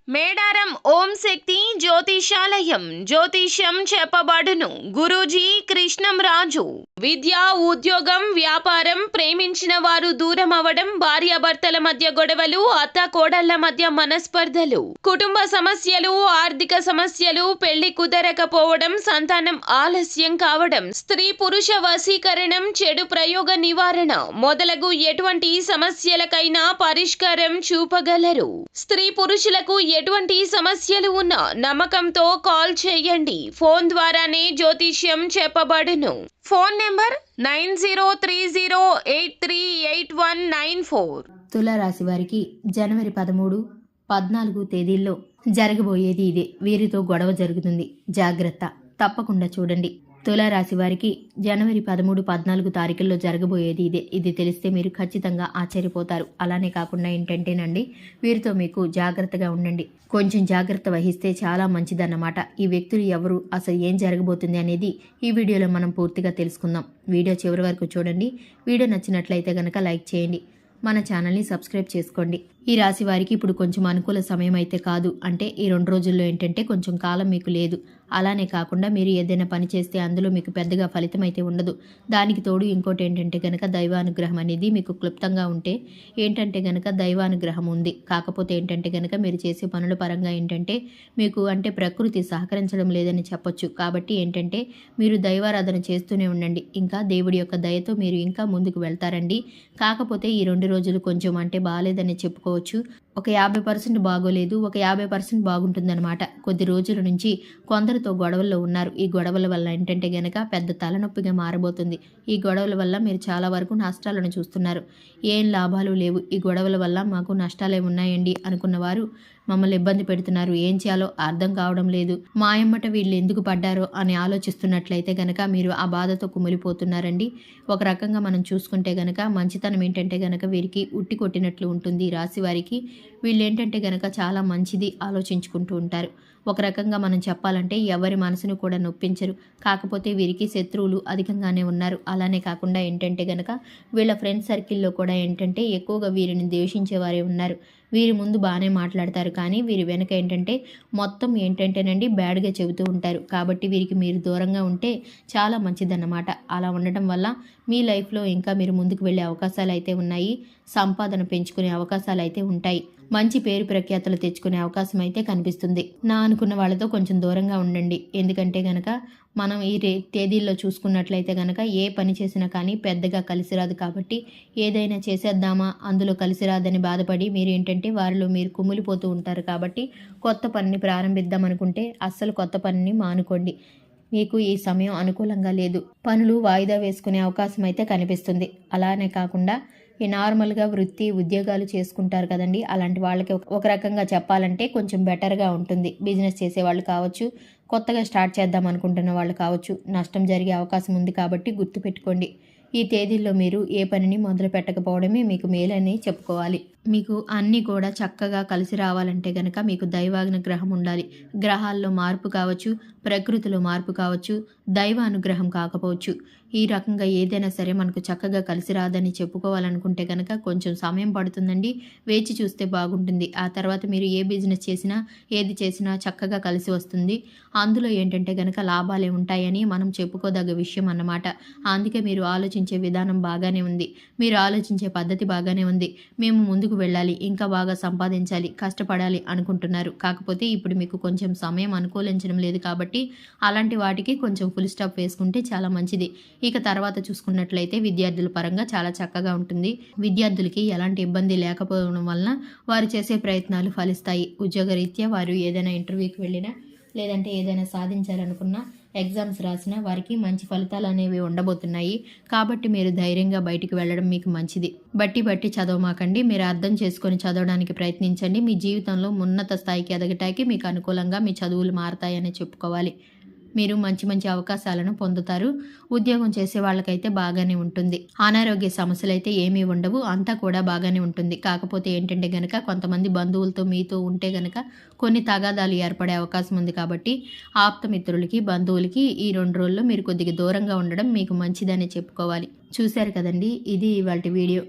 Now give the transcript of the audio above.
మేడారం ఓం శక్తి జ్యోతిషాలయం జ్యోతిష్యం చెప్పబడును. గురూజీ కృష్ణంరాజు. విద్య, ఉద్యోగం, వ్యాపారం, ప్రేమించిన వారు దూరం అవడం, భార్యాభర్తల మధ్య గొడవలు, అత్త కోడళ్ల మధ్య మనస్పర్ధలు, కుటుంబ సమస్యలు, ఆర్థిక సమస్యలు, పెళ్లి కుదరకపోవడం, సంతానం ఆలస్యం కావడం, స్త్రీ పురుష వశీకరణం, చెడు ప్రయోగ నివారణ మొదలగు ఎటువంటి సమస్యలకైనా పరిష్కారం చూపగలరు. స్త్రీ పురుషులకు ఎటువంటి సమస్యలు ఉన్నా నమ్మకంతో కాల్ చేయండి. ఫోన్ ద్వారానే జ్యోతిష్యం చెప్పబడును. Phone number 9030838194. తులారాశి వారికి జనవరి 13, 14 తేదీల్లో జరగబోయేది ఇదే. వీరితో గొడవ జరుగుతుంది, జాగ్రత్త. తప్పకుండా చూడండి. తులారాశి వారికి జనవరి 13, 14 తారీఖుల్లో జరగబోయేది ఇదే. ఇది తెలిస్తే మీరు ఖచ్చితంగా ఆశ్చర్యపోతారు. అలానే కాకుండా ఏంటంటేనండి, వీరితో మీకు జాగ్రత్తగా ఉండండి. కొంచెం జాగ్రత్త వహిస్తే చాలా మంచిదన్నమాట. ఈ వ్యక్తులు ఎవరు, అసలు ఏం జరగబోతుంది అనేది ఈ వీడియోలో మనం పూర్తిగా తెలుసుకుందాం. వీడియో చివరి వరకు చూడండి. వీడియో నచ్చినట్లయితే కనుక లైక్ చేయండి. మన ఛానల్ని సబ్స్క్రైబ్ చేసుకోండి. ఈ రాశి వారికి ఇప్పుడు కొంచెం అనుకూల సమయం అయితే కాదు. అంటే ఈ 2 రోజుల్లో ఏంటంటే కొంచెం కాలం మీకు లేదు. అలానే కాకుండా మీరు ఏదైనా పని చేస్తే అందులో మీకు పెద్దగా ఫలితం అయితే ఉండదు. దానికి తోడు ఇంకోటి ఏంటంటే కనుక దైవానుగ్రహం అనేది మీకు క్లుప్తంగా ఉంటే ఏంటంటే కనుక దైవానుగ్రహం ఉంది. కాకపోతే ఏంటంటే కనుక మీరు చేసే పనుల పరంగా ఏంటంటే మీకు అంటే ప్రకృతి సహకరించడం లేదని చెప్పొచ్చు. కాబట్టి ఏంటంటే మీరు దైవారాధన చేస్తూనే ఉండండి. ఇంకా దేవుడి యొక్క దయతో మీరు ఇంకా ముందుకు వెళ్తారండి. కాకపోతే ఈ 2 రోజులు కొంచెం అంటే బాగాలేదని చెప్పుకోవచ్చు. ఒక 50% బాగోలేదు, ఒక 50% బాగుంటుందన్నమాట. కొద్ది రోజుల నుంచి కొందరితో గొడవల్లో ఉన్నారు. ఈ గొడవల వల్ల ఏంటంటే గనక పెద్ద తలనొప్పిగా మారబోతుంది. ఈ గొడవల వల్ల మీరు చాలా వరకు నష్టాలను చూస్తున్నారు. ఏం లాభాలు లేవు, ఈ గొడవల వల్ల మాకు నష్టాలే ఉన్నాయండి అనుకున్న వారు మమ్మల్ని ఇబ్బంది పెడుతున్నారు, ఏం చేయాలో అర్థం కావడం లేదు, మా ఎమ్మట వీళ్ళు ఎందుకు పడ్డారో అని ఆలోచిస్తున్నట్లయితే గనక మీరు ఆ బాధతో కుమిలిపోతున్నారండి. ఒక రకంగా మనం చూసుకుంటే గనక మంచితనం ఏంటంటే గనక వీరికి ఉట్టి కొట్టినట్లు ఉంటుంది. ఈ రాశి వారికి వీళ్ళు ఏంటంటే గనక చాలా మంచిది ఆలోచించుకుంటూ ఉంటారు. ఒక రకంగా మనం చెప్పాలంటే ఎవరి మనసును కూడా నొప్పించరు. కాకపోతే వీరికి శత్రువులు అధికంగానే ఉన్నారు. అలానే కాకుండా ఏంటంటే గనక వీళ్ళ ఫ్రెండ్ సర్కిల్లో కూడా ఏంటంటే ఎక్కువగా వీరిని ద్వేషించేవారే ఉన్నారు. వీరి ముందు బాగానే మాట్లాడతారు, కానీ వీరి వెనక ఏంటంటే మొత్తం ఏంటంటేనండి బ్యాడ్గా చెబుతూ ఉంటారు. కాబట్టి వీరికి మీరు దూరంగా ఉంటే చాలా మంచిదన్నమాట. అలా ఉండటం వల్ల మీ లైఫ్లో ఇంకా మీరు ముందుకు వెళ్ళే అవకాశాలు అయితే ఉన్నాయి. సంపాదన పెంచుకునే అవకాశాలు అయితే ఉంటాయి. మంచి పేరు ప్రఖ్యాతులు తెచ్చుకునే అవకాశం అయితే కనిపిస్తుంది. నా అనుకున్న వాళ్ళతో కొంచెం దూరంగా ఉండండి. ఎందుకంటే గనక మనం ఈ తేదీల్లో చూసుకున్నట్లయితే గనక ఏ పని చేసినా కానీ పెద్దగా కలిసి రాదు. కాబట్టి ఏదైనా చేసేద్దామా, అందులో కలిసి రాదని బాధపడి మీరు ఏంటంటే వారిలో మీరు కుమిలిపోతూ ఉంటారు. కాబట్టి కొత్త పనిని ప్రారంభిద్దాం అనుకుంటే అస్సలు కొత్త పనిని మానుకోండి. మీకు ఈ సమయం అనుకూలంగా లేదు. పనులు వాయిదా వేసుకునే అవకాశం అయితే కనిపిస్తుంది. అలానే కాకుండా ఈ నార్మల్గా వృత్తి ఉద్యోగాలు చేసుకుంటారు కదండి, అలాంటి వాళ్ళకి ఒక రకంగా చెప్పాలంటే కొంచెం బెటర్గా ఉంటుంది. బిజినెస్ చేసేవాళ్ళు కావచ్చు, కొత్తగా స్టార్ట్ చేద్దాం అనుకుంటున్న వాళ్ళు కావచ్చు, నష్టం జరిగే అవకాశం ఉంది. కాబట్టి గుర్తుపెట్టుకోండి, ఈ తేదీల్లో మీరు ఏ పనిని మొదలు పెట్టకపోవడమే మీకు మేలని చెప్పుకోవాలి. మీకు అన్నీ కూడా చక్కగా కలిసి రావాలంటే గనక మీకు దైవానుగ్రహం ఉండాలి. గ్రహాల్లో మార్పు కావచ్చు, ప్రకృతిలో మార్పు కావచ్చు, దైవ అనుగ్రహం కాకపోవచ్చు. ఈ రకంగా ఏదైనా సరే మనకు చక్కగా కలిసి రాదని చెప్పుకోవాలనుకుంటే కనుక కొంచెం సమయం పడుతుందండి. వేచి చూస్తే బాగుంటుంది. ఆ తర్వాత మీరు ఏ బిజినెస్ చేసినా ఏది చేసినా చక్కగా కలిసి వస్తుంది. అందులో ఏంటంటే కనుక లాభాలే ఉంటాయని మనం చెప్పుకోదగ్గ విషయం అన్నమాట. అందుకే మీరు ఆలోచించే విధానం బాగానే ఉంది, మీరు ఆలోచించే పద్ధతి బాగానే ఉంది. మేము ముందుకు వెళ్ళాలి, ఇంకా బాగా సంపాదించాలి, కష్టపడాలి అనుకుంటున్నారు. కాకపోతే ఇప్పుడు మీకు కొంచెం సమయం అనుకూలించడం లేదు. కాబట్టి అలాంటి వాటికి కొంచెం ఫుల్ స్టాప్ వేసుకుంటే చాలా మంచిది. ఇక తర్వాత చూసుకున్నట్లయితే విద్యార్థుల పరంగా చాలా చక్కగా ఉంటుంది. విద్యార్థులకి ఎలాంటి ఇబ్బంది లేకపోవడం వలన వారు చేసే ప్రయత్నాలు ఫలిస్తాయి. ఉద్యోగరీత్యా వారు ఏదైనా ఇంటర్వ్యూకి వెళ్ళినా లేదంటే ఏదైనా సాధించాలనుకున్నా ఎగ్జామ్స్ రాసినా వారికి మంచి ఫలితాలు అనేవి ఉండబోతున్నాయి. కాబట్టి మీరు ధైర్యంగా బయటికి వెళ్ళడం మీకు మంచిది. బట్టి చదవమాకండి, మీరు అర్థం చేసుకొని చదవడానికి ప్రయత్నించండి. మీ జీవితంలో ఉన్నత స్థాయికి ఎదగటానికి మీకు అనుకూలంగా మీ చదువులు మారతాయని చెప్పుకోవాలి. మీరు మంచి అవకాశాలను పొందుతారు. ఉద్యోగం చేసే వాళ్ళకైతే బాగానే ఉంటుంది. అనారోగ్య సమస్యలు అయితే ఏమీ ఉండవు, అంతా కూడా బాగానే ఉంటుంది. కాకపోతే ఏంటంటే గనక కొంతమంది బంధువులతో మీతో ఉంటే గనక కొన్ని తగాదాలు ఏర్పడే అవకాశం ఉంది. కాబట్టి ఆప్తమిత్రులకి బంధువులకి ఈ 2 రోజుల్లో మీరు కొద్దిగా దూరంగా ఉండడం మీకు మంచిదనే చెప్పుకోవాలి. చూశారు కదండి, ఇది ఇవాల్టి వీడియో.